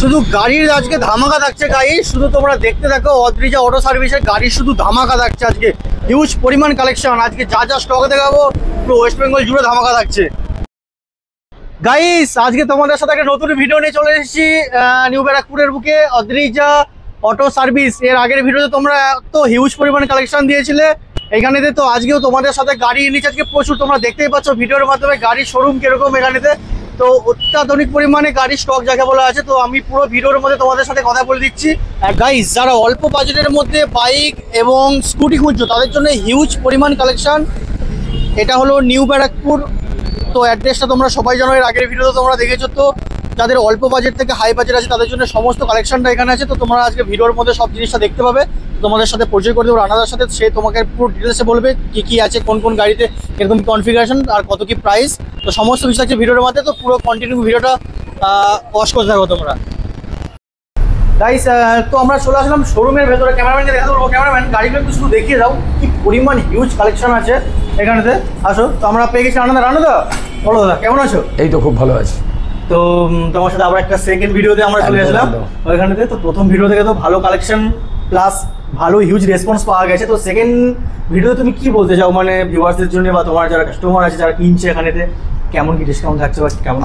শুধু গাড়ির আজকে ধামাকা থাকছে গাইস, শুধু তোমরা দেখতে থাকো। অদ্রিজা অটো সার্ভিসের গাড়ি শুধু ধামাকা থাকছে আজকে, হিউজ পরিমাণ কালেকশন। আজকে যা যা স্টক দেখাবো পুরো ওয়েস্ট বেঙ্গল জুড়ে ধামাকা থাকছে গাইস। আজকে তোমাদের সাথে একটা নতুন ভিডিও নিয়ে চলে এসেছি নিউ ব্যারাকপুরের বুকে, অদ্রিজা অটো সার্ভিস। এর আগের ভিডিওতে তোমরা এত হিউজ পরিমাণ কালেকশন দিয়েছিলে এইখানেতে, তো আজকেও তোমাদের সাথে গাড়ি এনেছে আজকে প্রচুর। তোমরা দেখতেই পাচ্ছ ভিডিওর মাধ্যমে গাড়ির শোরুম কিরকম এখানেতে। তো অত্যাধুনিক পরিমাণে গাড়ির স্টক যাকে বলা আছে, তো আমি পুরো ভিডিওর মধ্যে তোমাদের সাথে কথা বলে দিচ্ছি। গাইস, যারা অল্প বাজেটের মধ্যে বাইক এবং স্কুটি খুঁজছো তাদের জন্য হিউজ পরিমাণ কালেকশন। এটা হলো নিউ ব্যারাকপুর। তো অ্যাড্রেসটা তোমরা সবাই জানো, এর আগের ভিডিওতে তোমরা দেখেছো। তো যাদের অল্প বাজেট থেকে হাই বাজেট আছে তাদের জন্য সমস্ত কালেকশনটা এখানে আছে। তো তোমরা আজকে ভিডিওর মধ্যে সব জিনিসটা দেখতে পাবে। তোমাদের সাথে পরিচয় করে দেবো রানাদার সাথে, সে তোমাকে পুরো ডিটেলসে বলবে কি কি আছে, কোন কোন গাড়িতে এরকম কনফিগারেশন আর কত কি প্রাইস। তো সমস্ত বিষয় আছে ভিডিওর মধ্যে, তো পুরো কন্টিনিউ ভিডিওটা ওয়াচ করতে থাকো তোমরা গাইস। তো আমরা চলে আসলাম শোরুমের ভেতরে। ক্যামেরাম্যানকে দেখাতে বলবো, ক্যামেরাম্যান গাড়িগুলো একটু শুধু দেখিয়ে দাও কি পরিমাণ হিউজ কালেকশন আছে এখানেতে। আসো। তো আমরা পেয়ে গেছি রানাদা। রানাদা বলো দাদা, কেমন আছো? এই তো খুব ভালো আছি। তো তোমার সাথে আবার একটা সেকেন্ড ভিডিওতে আমরা চলে আসলাম ওইখানেতে। তো প্রথম ভিডিও থেকে তো ভালো কালেকশন প্লাস ভালো হিউজ রেসপন্স পাওয়া গেছে। তো সেকেন্ড ভিডিওতে তুমি কি বলতে চাও, মানে ভিউয়ার্সদের জন্য বা তোমার যারা কাস্টমার আছে যারা কিনছে এখানেতে, কেমন কি ডিসকাউন্ট থাকছে বা কেমন?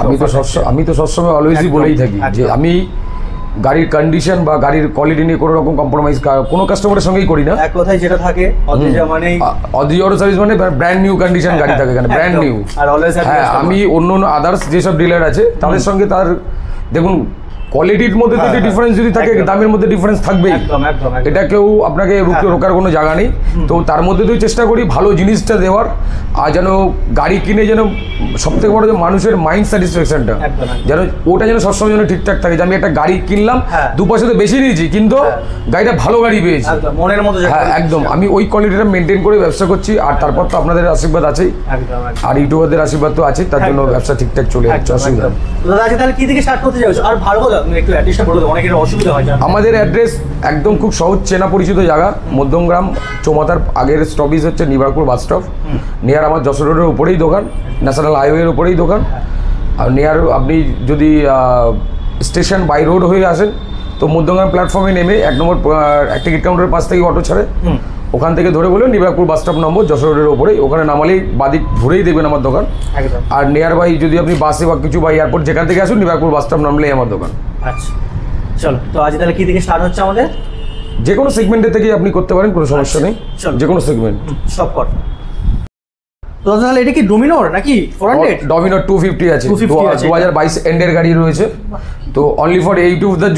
আমি তো সবসময় অলওয়েজই বলেই থাকি যে আমি গাড়ির কন্ডিশন বা গাড়ির কোয়ালিটি নিয়ে কোনো রকম কম্প্রোমাইজ কোনো কাস্টমারের সঙ্গেই করি না। এক কথায় যেটা থাকে অদ্রিজা মানে অদ্রিজা অটো সার্ভিস মানে ব্র্যান্ড নিউ কন্ডিশন গাড়ি থাকে এখানে, ব্র্যান্ড নিউ। হ্যাঁ, আমি অন্য আদার্স যেসব ডিলার আছে তাদের সঙ্গে তার দেখুন কোয়ালিটির মধ্যে তো ডিফারেন্স যদি থাকে, দামের মধ্যে ডিফারেন্স থাকবেই। এটা কেউ আপনাকে রোকার কোনো জায়গা নেই। তো তার মধ্যে তো চেষ্টা করি ভালো জিনিসটা দেওয়ার, আর যেন গাড়ি কিনে যেন সবথেকে বড় যে মানুষের মাইন্ড স্যাটিসফ্যাকশনটা যেন ওটা যেন সবসময় যেন ঠিকঠাক থাকে। যে আমি একটা গাড়ি কিনলাম, 2 পয়সা তো বেশি নিয়েছি কিন্তু গাড়িটা ভালো গাড়ি পেয়েছি মনের মতো। হ্যাঁ একদম, আমি ওই কোয়ালিটিটা মেনটেন করে ব্যবসা করছি। আর তারপর তো আপনাদের আশীর্বাদ আছেই, আর ইউটিউবারদের আশীর্বাদ তো আছে, তার জন্য ব্যবসা ঠিকঠাক চলে যাচ্ছে, অসুবিধা নেই। তাহলে কি থেকে স্টার্ট করতে চাইছো? আর ভালো কথা একটু অ্যাড্রেসটা বলে দাও, অনেকের অসুবিধা হয়। আমাদের অ্যাড্রেস একদম খুব সহজ চেনা পরিচিত জায়গা, মধ্যমগ্রাম চৌমাথার আগের স্টপেজ হচ্ছে new Barrackpore bus stop. Near আমার যশোর রোডের উপরেই দোকান, ন্যাশনাল হাইওয়ের উপরেই দোকান। আর নিয়ার আপনি যদি স্টেশন বাই রোড হয়ে আসেন তো মধ্যমগ্রাম প্ল্যাটফর্মে নেমে 1 নম্বর টিকিট কাউন্টারের পাশ থেকে অটো ছাড়ে, ওখান থেকে ধরে বলে নিউ ব্যারাকপুর বাস স্টপ নম্বর যশোর রোডের উপরেই, ওখানে নামালেই বাদিক ঘুরেই দেখবেন আমার দোকান। আর নিয়ার বাই যদি আপনি বাসে বা কিছু বা এয়ারপোর্ট যেখান থেকে আসুন, নিউ ব্যারাকপুর বাস স্টপ নামলেই আমার দোকান। আচ্ছা চলো, তো আজ তাহলে কি থেকে স্টার্ট হচ্ছে আমাদের? যে কোনো সেগমেন্টের থেকে আপনি করতে পারেন, কোনো সমস্যা নেই, যে কোনো সেগমেন্ট সব কর। তো তাহলে এটা কি ডোমিনোর নাকি 400? ডমিনোর 250 আছে, 2022 এন্ডের গাড়ি রয়েছে। তো অনলি ফর ইউটিউবদের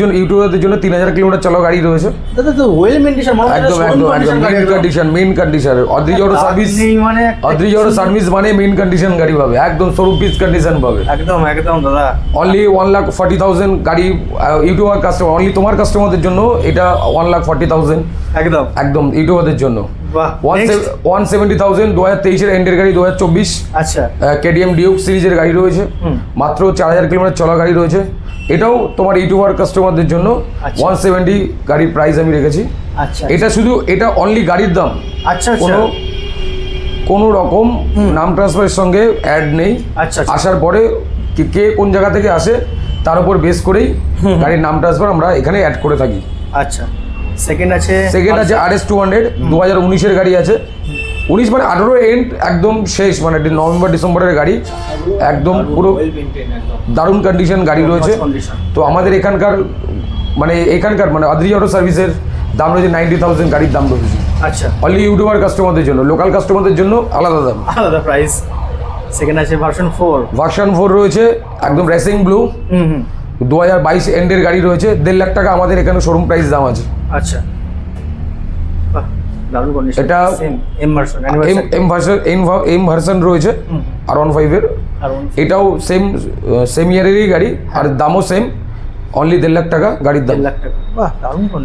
জন্য 3000 কিলোমিটার চলা গাড়ি রয়েছে। দাদা তো ওয়েল মেইনটেইন একদম main condition. Adrija auto service মানে মেইন কন্ডিশন গাড়ি পাবে, একদম শোরুম পিস কন্ডিশন পাবে। একদম দাদা। অনলি 1,40,000 গাড়ি ইউটিউবার কাস্টমার, অনলি তোমার কাস্টমারদের জন্য এটা 1,40,000 একদম ইউটিউবারদের জন্য। 170,000 2023 এর এন্ডের গাড়ি 2024। আচ্ছা, কেডিএম ডিউক সিরিজের গাড়ি রয়েছে, মাত্র 4000 কিলোমিটার চলা গাড়ি রয়েছে। এটাও তোমার ইউটিউবার কাস্টমারদের জন্য 170 গাড়ির প্রাইস আমি রেখেছি। আচ্ছা, এটা শুধু এটা অনলি গাড়ির দাম। আচ্ছা, কোনো রকম নাম ট্রান্সফারের সঙ্গে অ্যাড নেই। আচ্ছা, আসার পরে কে কোন জায়গা থেকে আসে তার উপর বেস করেই গাড়ির নাম ট্রান্সফার আমরা এখানে অ্যাড করে থাকি। আচ্ছা, সেকেন্ড আছে RS 200 2019 এর গাড়ি আছে। 19 মানে 18 এন্ড একদম শেষ, মানে নভেম্বর ডিসেম্বরের গাড়ি, একদম পুরো দারুণ কন্ডিশন গাড়ি রয়েছে। তো আমাদের এখানকার মানে অদ্রিজা অটো সার্ভিসের দাম রয়েছে 90,000 গাড়ির দাম রয়েছে। আচ্ছা, অনলি ইউটিউবার কাস্টমারদের জন্য, লোকাল কাস্টমারদের জন্য আলাদা দাম, আলাদা প্রাইস। সেকেন্ড আছে ভার্সন 4 রয়েছে, একদম রেসিং ব্লু। 2022 এন্ডের গাড়ি রয়েছে, 1.5 লাখ টাকা আমাদের এখানে শোরুম প্রাইস দাম আছে। আচ্ছা, এটা এম ভার্সন রয়েছে R15 এর, এটাও সেম ইয়ারেরই গাড়ি আর দামও সেম, অনলি 1.5 লাখ টাকা গাড়ির দাম।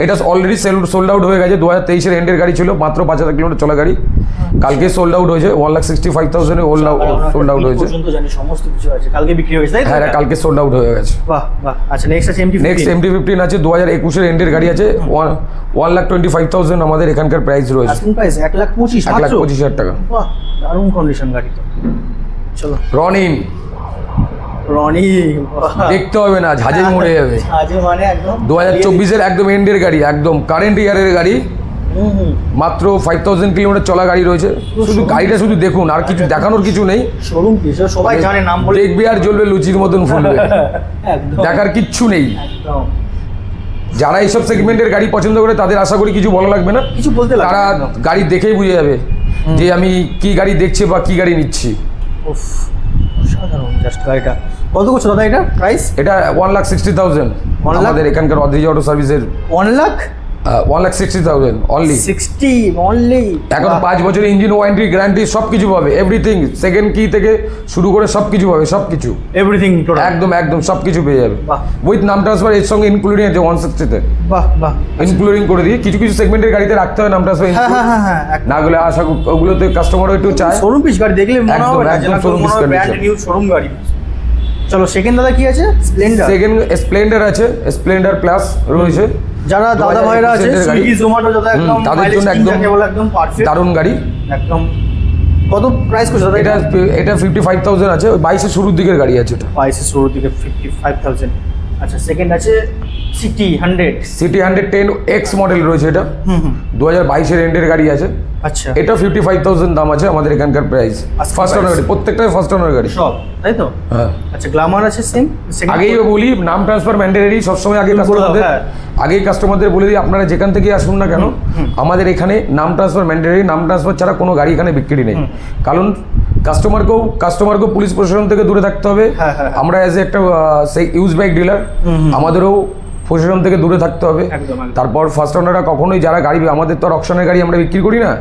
এটা অলরেডি সোল্ড আউট হয়ে গেছে। 2023 এর এন্ডের গাড়ি ছিল, মাত্র 5000 কিলোমিটার চলা গাড়ি, কালকে সোল্ড আউট হয়েছে। 1,65,000 এ সোল্ড আউট হয়েছে। হ্যাঁ, কালকে সোল্ড আউট হয়ে গেছে। নেক্সট MT-15 আছে, 2021 এর এন্ডের গাড়ি আছে। 1,25,000 আমাদের এখানকার প্রাইস রয়েছে, 1,25,000 টাকা। দারুণ কন্ডিশন গাড়ি তো। চলো, রনিন রনি দেখতে হবে না, ঝাঁঝে মরে যাবে। আজে মানে একদম 2024-এর একদম এন্ডের গাড়ি, একদম কারেন্ট ইয়ারের গাড়ি, মাত্র 5000 কিলোমিটার চলা গাড়ি রয়েছে। শুধু গাড়িটা শুধু দেখুন, আর কিছু দেখানোর কিছু নেই। শোরুম পিস সবাই জানে, নাম বলে দেখবে আর জ্বলবে লুচির মতন ফুলবে, একদম দেখার কিচ্ছু নেই। একদম যারা এইসব সেগমেন্টের গাড়ি পছন্দ করে তাদের আশা করি কিছু বলা লাগবে না, কিছু বলতে লাগবে তারা না। গাড়ি দেখেই বুঝে যাবে যে আমি কি গাড়ি দেখছি বা কি গাড়ি নিচ্ছি। উফ, সাধারণ জাস্ট গাড়িটা কত করছে দাদা এটা প্রাইস? এটা 1,60,000 1 লাখ? আমাদের এখানকার অদ্রিজা অটো সার্ভিসের 1 লাখ 1,60,000 অনলি। 60 অনলি। এখন 5 বছরের ইঞ্জিন ওয়ারেন্টি গ্যারান্টি সব কিছু পাবে, এভরিথিং সেকেন্ড কি থেকে শুরু করে সব কিছু পাবে, সব কিছু এভরিথিং টোটাল একদম একদম সব কিছু পেয়ে যাবে বাহ। উইথ নাম ট্রান্সফার এর সঙ্গে ইনক্লুডিং আছে 160-তে বাহ বাহ। ইনক্লুডিং করে দিই। কিছু কিছু সেগমেন্টের গাড়িতে রাখতে হয় নাম ট্রান্সফার, হ্যাঁ হ্যাঁ হ্যাঁ হ্যাঁ না গেলে আশা ওগুলোতে কাস্টমারও একটু চায়। শোরুম পিস গাড়ি দেখলে মনে একদম, হবে না একদম যেন showroom piece brand condition। New showroom গাড়ি। চলো সেকেন্ড দাদা কি আছে? স্প্লেন্ডার। সেকেন্ড স্প্লেন্ডার আছে, স্প্লেন্ডার প্লাস রয়েছে। যারা দাদা ভাইরা আছে 2021 সুইগি জোম্যাটো যারা একদম তাদের জন্য একদম পারফেক্ট দারুণ গাড়ি। একদম। কত প্রাইস করছে দাদা এটা এটা 55,000 আছে, 22-এর শুরুর দিকের গাড়ি আছে এটা। প্রাইসের শুরু থেকে 55,000। আচ্ছা সেকেন্ড আছে সিটি 100। সিটি 110 এক্স মডেল রয়েছে এটা, হুম হুম 2022-এর এন্ডের গাড়ি আছে। আচ্ছা এটা 55,000 দাম আছে আমাদের এখানকার প্রাইস। আজকে ফার্স্ট ওনার price। গাড়ি, প্রত্যেকটাই ফার্স্ট ওনার গাড়ি সব তাই তো? হ্যাঁ। আচ্ছা গ্ল্যামার আছে সেম। আগেই বলি নাম ট্রান্সফার ম্যান্ডেটরি সবসময়, আগে কাস্টমারদের হ্যাঁ। আগেই কাস্টমারদের বলে দিই আপনারা যেখান থেকে আসুন না কেন আমাদের এখানে নাম ট্রান্সফার ম্যান্ডেটরি, নাম ট্রান্সফার ছাড়া কোনো গাড়ি এখানে বিক্রি নেই। কারণ কাস্টমারকেও পুলিশ প্রশাসন থেকে দূরে থাকতে হবে। হ্যাঁ, হ্যাঁ। আমরা অ্যাজ এ একটা সেই ইউজ বাইক ডিলার, আমাদেরও প্রশাসন থেকে দূরে থাকতে হবে। একদম, একদম। তারপর ফার্স্ট ওনাররা কখনোই যারা গাড়ি, আমাদের তো অকশনের গাড়ি আমরা বিক্রি করি না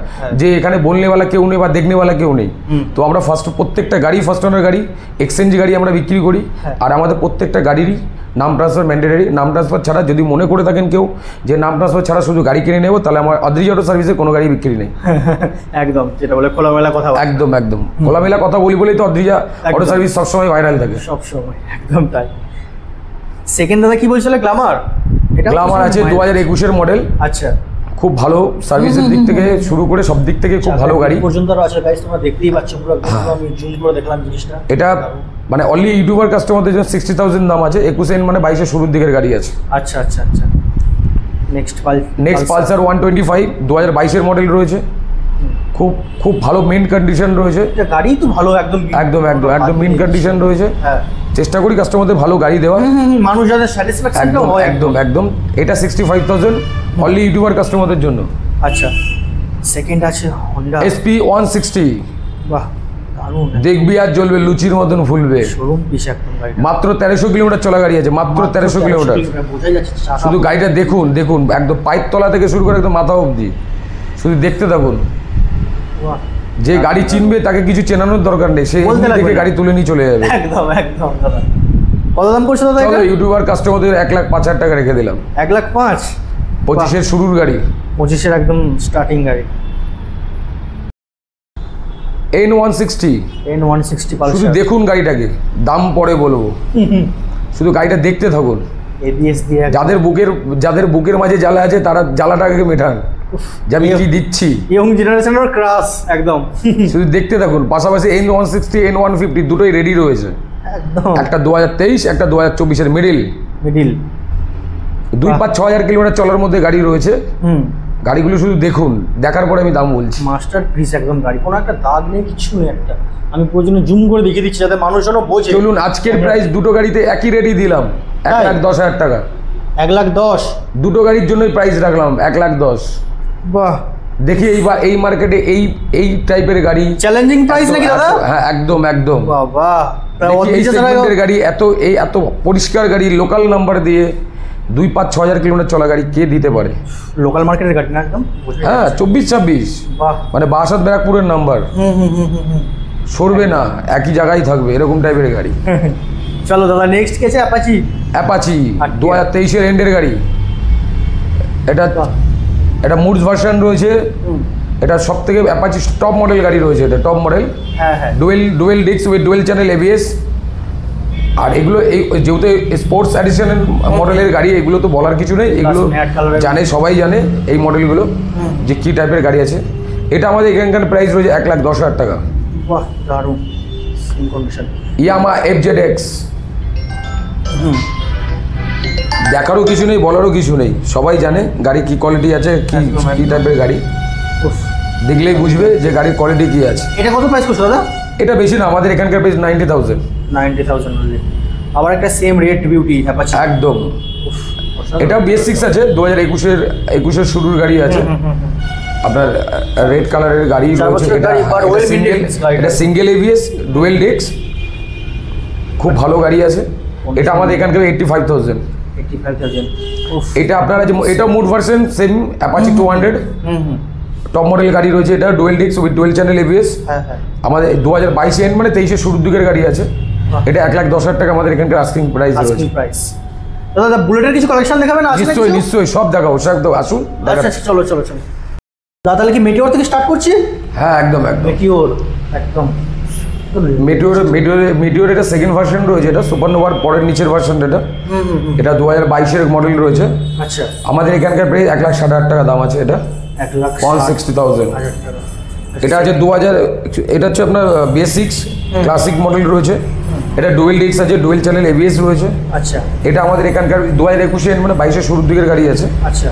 যে এখানে বলনেওয়ালা কেউ নেই বা দেখনেওয়ালা কেউ নেই। তো আমরা প্রত্যেকটা গাড়ি ফার্স্ট ওনার গাড়ি, এক্সচেঞ্জ গাড়ি আমরা বিক্রি করি। আর আমাদের প্রত্যেকটা গাড়িরই নাম ট্রান্সফার ম্যান্ডেটরি। নাম ট্রান্সফার ছাড়া যদি মনে করে থাকেন কেউ যে নাম ট্রান্সফার ছাড়া শুধু গাড়ি কিনে নেবো, তাহলে আমার অদ্রিজা অটো সার্ভিসে কোনো গাড়ি বিক্রি নেই। একদম, যেটা বলে খোলামেলা কথা বলে। একদম একদম খোলামেলা কথা বলি বলেই তো অদ্রিজা অটো সার্ভিস সবসময় ভাইরাল থাকে। সব সময় একদম তাই। সেকেন্ড দাদা কি বলছিল? গ্ল্যামার। এটা গ্ল্যামার আছে 2021-এর মডেল, আচ্ছা খুব ভালো সার্ভিসের দিক থেকে শুরু করে সব দিক থেকে খুব ভালো গাড়ি। পর্যন্ত আছে গাইস, তোমরা দেখতেই পাচ্ছ পুরো, আমি জুম করে দেখলাম জিনিসটা। এটা মানে অনলি ইউটিউবার কাস্টমারদের জন্য 60,000 দাম আছে। 21 মানে 22-এর শুরুর দিকের গাড়ি আছে। আচ্ছা আচ্ছা আচ্ছা। নেক্সট পালসার 125 2022-এর মডেল রয়েছে, খুব খুব ভালো মেইন কন্ডিশন রয়েছে। এটা গাড়ি তো ভালো একদম একদম একদম একদম মেইন কন্ডিশন রয়েছে। হ্যাঁ চেষ্টা করি কাস্টমারদের ভালো গাড়ি দেওয়া। মানুষ যাদের স্যাটিসফ্যাকশনটা একদম হয় একদম একদম। এটা 65,000 অনলি ইউটিউবার কাস্টমারদের জন্য। আচ্ছা সেকেন্ড আছে হন্ডা SP 160, বাহ দারুণ। দেখবি আর জ্বলবে লুচির মতন ফুলবে। শোরুম পিস একদম গাড়ি, মাত্র 1300 কিলোমিটার চলা গাড়ি আছে, মাত্র 1300 কিলোমিটার। বোঝাই যাচ্ছে চাকা। শুধু গাড়িটা দেখুন দেখুন, একদম পায়ের তলা থেকে শুরু করে একদম মাথা অবধি শুধু দেখতে থাকুন। বাহ, যে গাড়ি চিনবে তাকে কিছু চেনানোর দরকার নেই, সে বলতে এমনি লাগবে দেখে না। গাড়ি তুলে নিয়ে চলে যাবে। একদম একদম দাদা। কত দাম করছে দাদা চলো এটা? ইউটিউবার কাস্টমারদের 1,05,000 টাকা রেখে দিলাম। 1,05,000। 25-এর শুরুর গাড়ি, 25-এর একদম স্টার্টিং গাড়ি। N160 N160 শুধু পালসার। দেখুন গাড়িটাকে, দাম পরে বলবো, শুধু গাড়িটা দেখতে থাকুন। ABS দিয়ে যাদের বুকের মাঝে জ্বালা আছে তারা জ্বালাটাকে মেটান যে আমি কি দিচ্ছি। ইয়ং জেনারেশনের ক্রাশ একদম। শুধু দেখতে থাকুন। পাশাপাশি N160 N150 দুটোই রেডি রয়েছে, একদম একটা 2023 একটা 2024-এর মিডিল। মিডিল 2-5-6 কিলোমিটার চলার মধ্যে গাড়ি রয়েছে। গাড়িগুলো শুধু দেখুন, দেখার পরে আমি দাম বলছি। মাস্টার পিস একদম গাড়ি, কোনো একটা দাগ নেই, কিছু নেই একটা। আমি প্রয়োজনে জুম করে দেখিয়ে দিচ্ছি যাতে মানুষজনও বোঝে। চলুন আজকের প্রাইস দুটো গাড়িতে একই রেটই দিলাম, 1,10,000 টাকা। 1,10,000 দুটো গাড়ির জন্যই প্রাইস রাখলাম 1,10,000। বাহ, দেখি এইবার এই মার্কেটে এই টাইপের গাড়ি চ্যালেঞ্জিং প্রাইস নাকি দাদা? হ্যাঁ একদম একদম। বাবা, দেখি এই সেগমেন্টের গাড়ি এত পরিষ্কার গাড়ি, লোকাল নাম্বার দিয়ে 2-5-6 কিলোমিটার চলা গাড়ি কে দিতে পারে? লোকাল মার্কেটের গাড়ি না একদম। হ্যাঁ 24-26 বাহ, মানে বারাসাত ব্যারাকপুরের নাম্বার, সরবে না, একই জায়গায় থাকবে, এরকম টাইপের গাড়ি। চলো দাদা নেক্সট কে আছে? অ্যাপাচি। অ্যাপাচি 2023-এর এন্ডের গাড়ি। এটা মুডস ভার্সন রয়েছে। এটা সব থেকে অ্যাপাচি টপ মডেল গাড়ি রয়েছে, এটা টপ মডেল। হ্যাঁ হ্যাঁ, dual disk with dual channel ABS। আর এগুলো যেহেতু স্পোর্টস এডিশনের মডেলের গাড়ি, এগুলো তো বলার কিছু নেই, এগুলো জানে, সবাই জানে এই মডেলগুলো যে কী টাইপের গাড়ি আছে। এটা আমাদের এখানকার প্রাইস রয়েছে 1,10,000 টাকা। বাহ দারুণ কন্ডিশন। ইয়ামা FZX হুম। দেখারও কিছু নেই, বলারও কিছু নেই, সবাই জানে গাড়ি কি কোয়ালিটি আছে, কি কি টাইপের গাড়ি, উফ। দেখলেই বুঝবে যে গাড়ির কোয়ালিটি কি আছে। এটা কত প্রাইস করছো দাদা? এটা বেশি না, আমাদের এখানকার প্রাইস 90,000। 90,000 অনলি। আবার একটা সেম রেড বিউটি অ্যাপাচি। একদম। এটা BS6 আছে, 2021-এর শুরুর গাড়ি আছে। আপনার রেড কালারের গাড়ি রয়েছে। এটা সিঙ্গেল ABS ডুয়েল ডিস্ক, খুব ভালো গাড়ি আছে। এটা আমাদের এখানকার 85,000। 85,000। এটা আপনার আছে, এটা mode version same Apache 200 top model গাড়ি রয়েছে। এটা dual disk with dual channel ABS। হ্যাঁ হ্যাঁ। আমাদের 2022 এন্ড মানে 23-এর শুরুর দিকের গাড়ি আছে। এটা 1,10,000 টাকা আমাদের এখানকার আস্কিং প্রাইস রয়েছে। দাদা বুলেটের কিছু কালেকশন দেখাবেন? নিশ্চয়ই নিশ্চয়ই, সব দেখাবো, সব তো আসুন। আচ্ছা চলো চলো চলো দাদা, তাহলে কি মেটিওর থেকে স্টার্ট করছি? হ্যাঁ একদম একদম মেটিওর একদম। মেটিওর এটা সেকেন্ড ভার্সন রয়েছে, এটা সুপারনোভার পরের নিচের ভার্সন। এটা 2022-এর মডেল রয়েছে। আচ্ছা। আমাদের এখানকার প্রাইস 1,60,000 টাকা দাম আছে। এটা 1,60,000। এটা আছে 2000, এটা হচ্ছে আপনার BS6 ক্লাসিক মডেল রয়েছে। এটা ডুয়েল ডিস্ক আছে, ডুয়েল চ্যানেল ABS রয়েছে। আচ্ছা। এটা আমাদের এখানকার 2021 মানে 22-এর শুরুর দিকের গাড়ি আছে। আচ্ছা।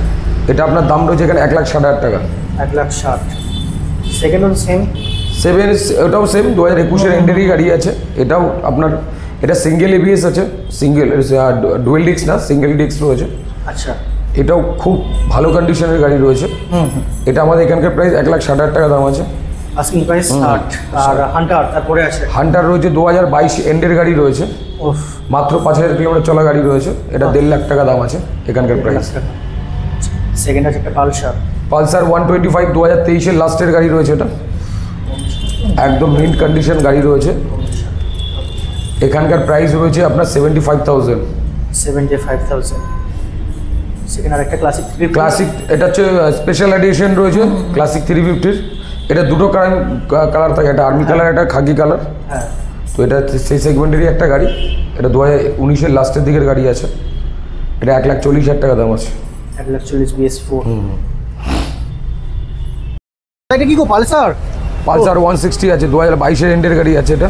এটা আপনার দাম রয়েছে এখানে 1,60,000 টাকা। 1,60,000। সেকেন্ড ওন সেম ওটাও সেম 2021-এর এন্ডেরই গাড়ি আছে। এটাও আপনার, এটা সিঙ্গেল ABS আছে, সিঙ্গেল ডুয়েল ডিস্ক না, সিঙ্গেল ডিস্ক রয়েছে। আচ্ছা। এটাও খুব ভালো কন্ডিশনের গাড়ি রয়েছে। এটা আমাদের এখানকার প্রাইস 1,60,000 টাকা দাম আছে। Asking price 60। আর হান্টার তারপরে আছে? হান্টার রয়েছে 2022 এন্ডের গাড়ি রয়েছে। মাত্র 5,000 কিলোমিটার চলা গাড়ি রয়েছে। এটা 1.5 লাখ টাকা দাম আছে এখানকার প্রাইস। সেকেন্ড আছে একটা পালসার 125 2023-এর লাস্টের গাড়ি রয়েছে। এটা একদম মিন্ট কন্ডিশন গাড়ি রয়েছে। এখানকার প্রাইস রয়েছে আপনার 75,000। 75,000। সেকেন্ড আর একটা ক্লাসিক, এটা হচ্ছে স্পেশাল এডিশন রয়েছে ক্লাসিক 350-এর। এটা দুটো কালার থাকে, একটা আর্মি কালার, একটা খাকি কালার। হ্যাঁ। তো এটা সেই সেগমেন্টেরই একটা গাড়ি। এটা 2019-এর লাস্টের দিকের গাড়ি আছে। এটা 1,40,000 টাকা দাম আছে। 1,40,000 BS4। এটা কি গো? পালসার 160 আছে, 2022-এর এন্ডের গাড়ি আছে। এটা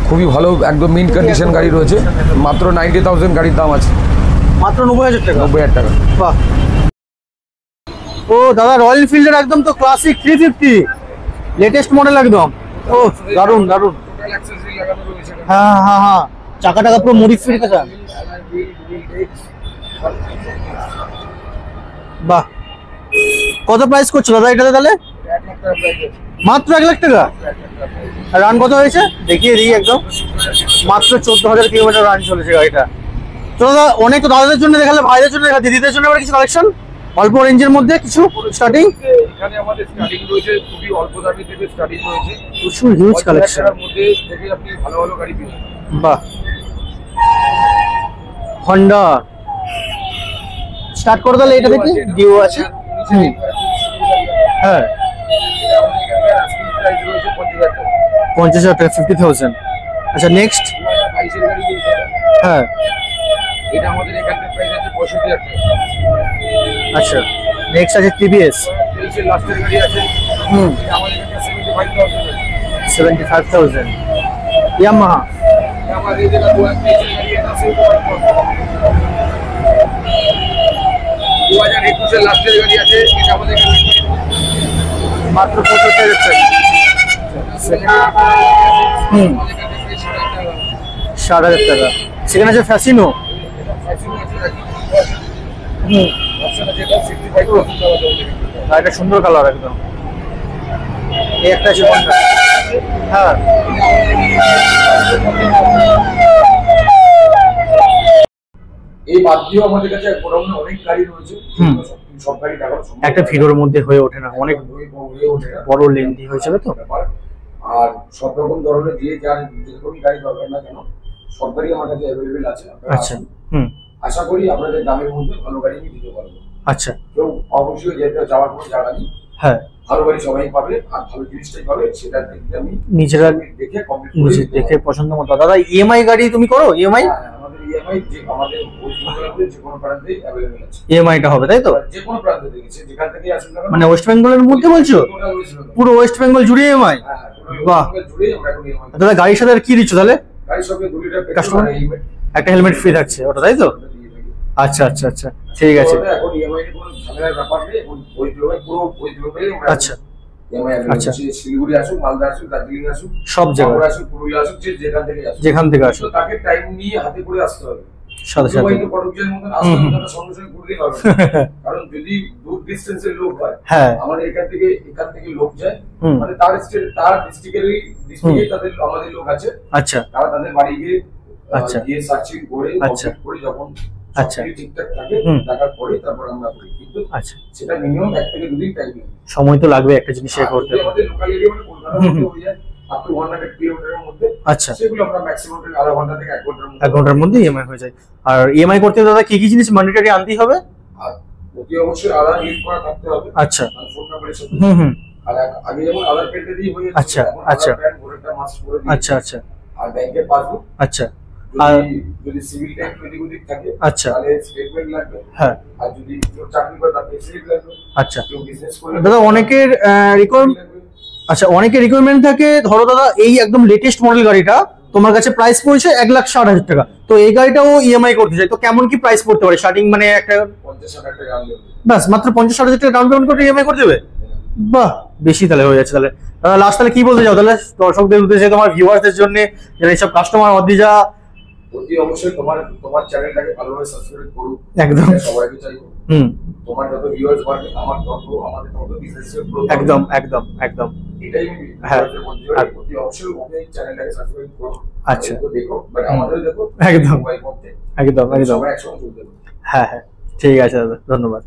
খুবই ভালো, একদম মিন্ট কন্ডিশন গাড়ি রয়েছে। মাত্র 90,000 গাড়ির দাম আছে। মাত্র 90,000 টাকা? 90,000 টাকা। বাহ। ও দাদা, রয়্যাল এনফিল্ডের একদম তো ক্লাসিক 350 লেটেস্ট মডেল একদম। ও দারুন দারুন। হ্যাঁ হ্যাঁ হ্যাঁ, চাকা টাকা পুরো মডিফিকেশন। বাহ। কত প্রাইস করছো দাদা এটাতে তাহলে? মাত্র 1 লাখ টাকা। রান কত হয়েছে দেখিয়ে দিই একদম। মাত্র 14,000 কিলোমিটার রান চলেছে গাড়িটা। তো দাদা অনেক তো দাদাদের জন্য দেখালে, ভাইদের জন্য দেখালে, দিদিদের জন্য আবার কিছু কালেকশন অল্প রেঞ্জের মধ্যে কিছু স্টার্টিং? এখানে আমাদের স্টার্টিং রয়েছে, খুবই অল্প দামি থেকে স্টার্টিং রয়েছে। প্রচুর হিউজ কালেকশন মধ্যে থেকে আপনি ভালো ভালো গাড়ি পেয়ে যাবেন। বাহ। হন্ডা স্টার্ট করে তাহলে এটা দেখি ডিও আছে। হ্যাঁ 50,000 টাকা। 50,000। আচ্ছা নেক্সট? হ্যাঁ এটা আমাদের এখানে প্রাইস আছে 65,000 টাকা। আচ্ছা নেক্সট আছে TVS। এই লাস্টের গাড়ি আছে। এটা আমাদের এখানে 75,000। 75,000। ইয়ামাহা। আমাদের এই জায়গা 2023-এর গাড়ি আছে 2021-এর লাস্টের গাড়ি আছে। এটা আমাদের এখানে মাত্র 75,000 টাকা। 60,000 টাকা। সেখানে আছে ফ্যাসিনো। এটা সুন্দর কালার একদম। এই একটা আছে হন্ডা। হ্যাঁ এই বাদ দিয়েও আমাদের কাছে মোটামুটি অনেক গাড়ি রয়েছে। সব গাড়ি দেখানো সম্ভব একটা ভিডিওর মধ্যে হয়ে ওঠে না, অনেক হয়ে ওঠে না। বড় লেন্থি হয়ে যাবে তো। আর সব রকম ধরনের যেরকমই গাড়ি দরকার না কেন, সব গাড়ি আমার কাছে অ্যাভেলেবেল আছে। আচ্ছা। আশা করি আপনাদের দামের মধ্যে ভালো গাড়ি আমি দিতে পারবো। আচ্ছা। কেউ অবশ্যই যেতে যাওয়ার কোনো জায়গা নেই। হ্যাঁ ভালো গাড়ি সবাই পাবে, আর ভালো জিনিসটাই পাবে। সেটা দেখে আমি নিজেরা দেখে কমপ্লিট নিজে দেখে পছন্দ মতো। দাদা EMI গাড়ি তুমি করো? EMI আমাদের EMI যে আমাদের যে কোনো প্রান্তে অ্যাভেলেবেল আছে। EMI-টা হবে তাই তো? যে কোনো প্রান্তে দেখেছে, যেখান থেকে আসুন না মানে ওয়েস্ট বেঙ্গলের মধ্যে বলছো? পুরো ওয়েস্ট বেঙ্গল জুড়ে EMI? বাহ। দাদা গাড়ির সাথে আর কি দিচ্ছ তাহলে? গাড়ির সঙ্গে 2 লিটার কাস্টমার একটা হেলমেট ফ্রি থাকছে ওটা, তাই তো? আচ্ছা আচ্ছা আচ্ছা, ঠিক আছে। এখন ইএমআই এর কোনো ঝামেলার ব্যাপার নেই, এখন ওয়েস্ট বেঙ্গল পুরো ওয়েস্ট বেঙ্গলে আচ্ছা ইএমআই আচ্ছা। শিলিগুড়ি আসুক, মালদা আসুক, দার্জিলিং আসুক, সব জায়গায় আসুক, পুরুলিয়া আসুক, যেখান থেকে আসুক, যেখান থেকে আসুক তো তাকে টাইম নিয়ে হাতে করে আসতে হবে। সাথে সাথে। পরবর্তীর মতন আসতে হবে, তারা সঙ্গে সঙ্গে করে দিতে হবে। কারণ যদি দূর ডিস্টেন্সের লোক হয়, হ্যাঁ আমাদের এখান থেকে লোক যায়, মানে তার ডিস্ট্রিক্টে তাদের আমাদের লোক আছে, আচ্ছা তারা তাদের বাড়ি গিয়ে আচ্ছা গিয়ে সার্চিং করে আচ্ছা করে যখন আচ্ছা ঠিকঠাক থাকে দেখার পরে তারপর আমরা করি, কিন্তু আচ্ছা। সেটা মিনিমাম 1 থেকে 2 দিন টাইম লাগে। সময় তো লাগবে একটা জিনিস করতে। আমাদের লোকাল এরিয়া মানে কলকাতার মধ্যে হয়ে যায় আপ টু 100 কিলোমিটারের মধ্যে, আচ্ছা সেগুলো আমরা ম্যাক্সিমাম আধা ঘন্টা থেকে 1 ঘন্টার মধ্যে 1 ঘন্টার মধ্যে ইএমআই হয়ে যায়। আর ইএমআই করতে দাদা কি কি জিনিস ম্যান্ডেটরি আনতেই হবে? আর অতি অবশ্যই আধার লিঙ্ক করা থাকতে হবে, আচ্ছা ফোন নাম্বারের সাথে। হুম। আর আগে যেমন আধার কার্ডটা দিয়ে হয়ে যেত, আচ্ছা এখন আচ্ছা আধার কার্ড ভোটারটা মাস্ট করে দিই। আচ্ছা আচ্ছা আর ব্যাংকের পাসবুক, আচ্ছা। আর যদি সিভিল টাইম এদিক ওদিক থাকে আচ্ছা তাহলে স্টেটমেন্ট লাগবে। হ্যাঁ আর যদি কেউ চাকরি করে তাহলে স্লিপ লাগবে। আচ্ছা কেউ বিজনেস করে দাদা অনেকের আচ্ছা অনেকের রিকোয়ারমেন্ট থাকে, ধরো দাদা এই একদম লেটেস্ট মডেল গাড়িটা তোমার কাছে প্রাইস পড়ছে 1,60,000 টাকা, তো এই গাড়িটাও ইএমআই করতে চাই, তো কেমন কি প্রাইস পড়তে পারে স্টার্টিং? মানে একটা 50,000 টাকা আনলে বাস মাত্র 50,000 টাকা ডাউন পেমেন্ট করে ইএমআই করে দেবে? বাহ, বেশি তাহলে হয়ে যাচ্ছে। তাহলে লাস্ট তাহলে কি বলতে চাও তাহলে দর্শকদের উদ্দেশ্যে, তোমার ভিউয়ারদের জন্য, যারা এইসব কাস্টমার অদ্রিজা? অতি অবশ্যই তোমার চ্যানেলটাকে ভালোভাবে সাবস্ক্রাইব করুন, একদম সবাইকে চাইবো। তোমার যত ভিউয়ার্স বাড়বে আমাদের তত বিজনেসের গ্রোথ। একদম একদম একদম এটাই হ্যাঁ অতি অবশ্যই ওই চ্যানেলটাকে সাবস্ক্রাইব করো। আচ্ছা দেখো, বাট আমাদেরও দেখো, একদম মোবাইল করতে একদম একদম। সবাই একসঙ্গে চলতে। হ্যাঁ হ্যাঁ, ঠিক আছে দাদা, ধন্যবাদ।